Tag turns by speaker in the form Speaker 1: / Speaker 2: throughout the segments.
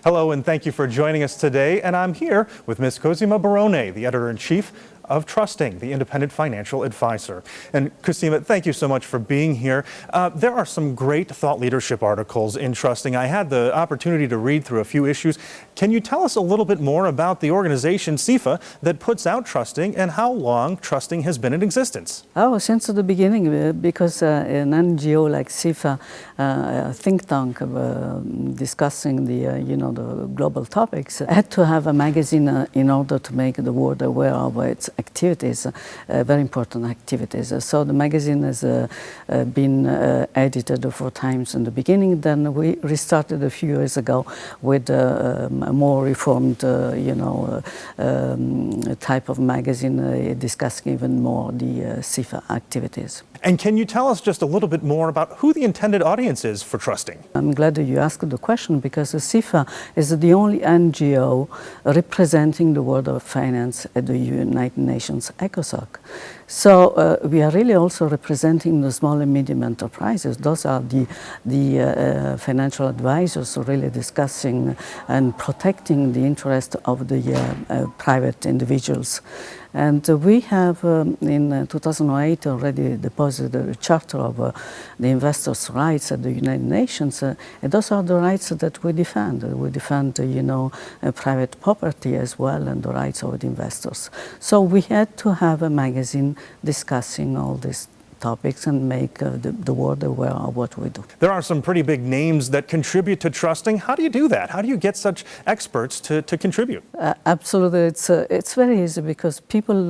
Speaker 1: Hello, and thank you for joining us today. And I'm here with Ms. Cosima Barone, the editor-in-chief of Trusting, the independent financial advisor. And Cosima, thank you so much for being here. There are some great thought leadership articles in Trusting. I had the opportunity to read through a few issues. Can you tell us a little bit more about the organization CIFA that puts out Trusting and how long Trusting has been in existence?
Speaker 2: Oh, since the beginning, because an NGO like CIFA, a think tank discussing the global topics, had to have a magazine in order to make the world aware of its activities, very important activities. So the magazine has been edited 4 times in the beginning. Then we restarted a few years ago with a more reformed, type of magazine discussing even more the CIFA activities.
Speaker 1: And can you tell us just a little bit more about who the intended audience is for Trusting?
Speaker 2: I'm glad that you asked the question, because CIFA is the only NGO representing the world of finance at the United Nations ECOSOC. So we are really also representing the small and medium enterprises. Those are the financial advisors really discussing and protecting the interest of the private individuals. And we have, in 2008, already deposited a charter of the investors' rights at the United Nations. And those are the rights that we defend. We defend, private property as well, and the rights of the investors. So we had to have a magazine discussing all these topics and make the world aware of what we do.
Speaker 1: There are some pretty big names that contribute to Trusting. How do you do that? How do you get such experts to contribute?
Speaker 2: Absolutely, it's very easy, because people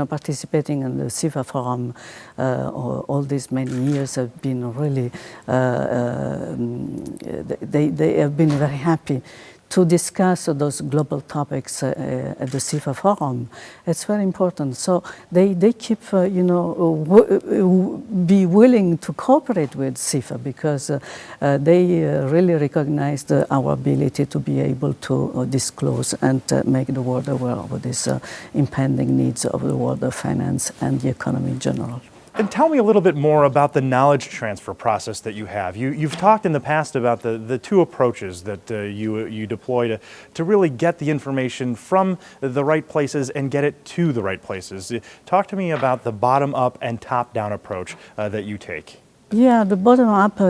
Speaker 2: participating in the CIFA forum all these many years have been really they have been very happy to discuss those global topics at the CIFA forum. It's very important. So they keep, be willing to cooperate with CIFA, because they really recognize our ability to be able to disclose and make the world aware of these impending needs of the world of finance and the economy in general.
Speaker 1: And tell me a little bit more about the knowledge transfer process that you have. You've talked in the past about the 2 approaches that you deploy to really get the information from the right places and get it to the right places. Talk to me about the bottom-up and top-down approach that you take.
Speaker 2: Yeah, the bottom-up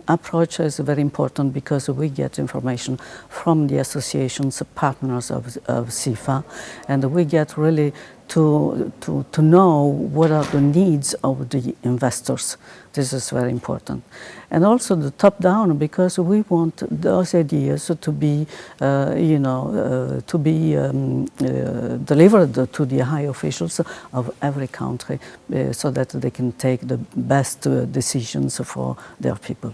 Speaker 2: approach is very important, because we get information from the associations, partners of CIFA, and we get really to know what are the needs of the investors. This is very important. And also the top-down, because we want those ideas to be, delivered to the high officials of every country, so that they can take the best decisions for their people.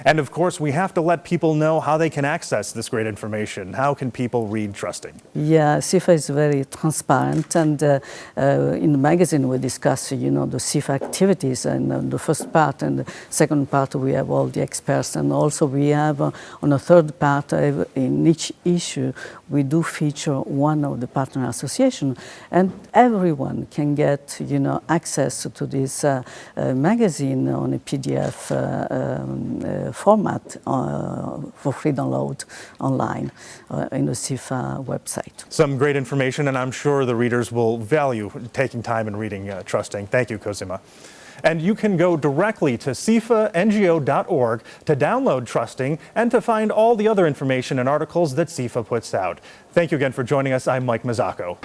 Speaker 1: And of course, we have to let people know how they can access this great information. How can people read Trusting? Yeah,
Speaker 2: CIFA is very transparent, and in the magazine we discuss, the CIFA activities, and the first part and the second part we have all the experts, and also we have on the third part, in each issue, we do feature one of the partner association, and everyone can get, access to this magazine on a PDF format for free download online in the CIFA website.
Speaker 1: Some great information, and I'm sure the readers will value taking time and reading Trusting. Thank you, Cosima. And you can go directly to CIFANGO.org to download Trusting and to find all the other information and articles that CIFA puts out. Thank you again for joining us. I'm Mike Mazzacco.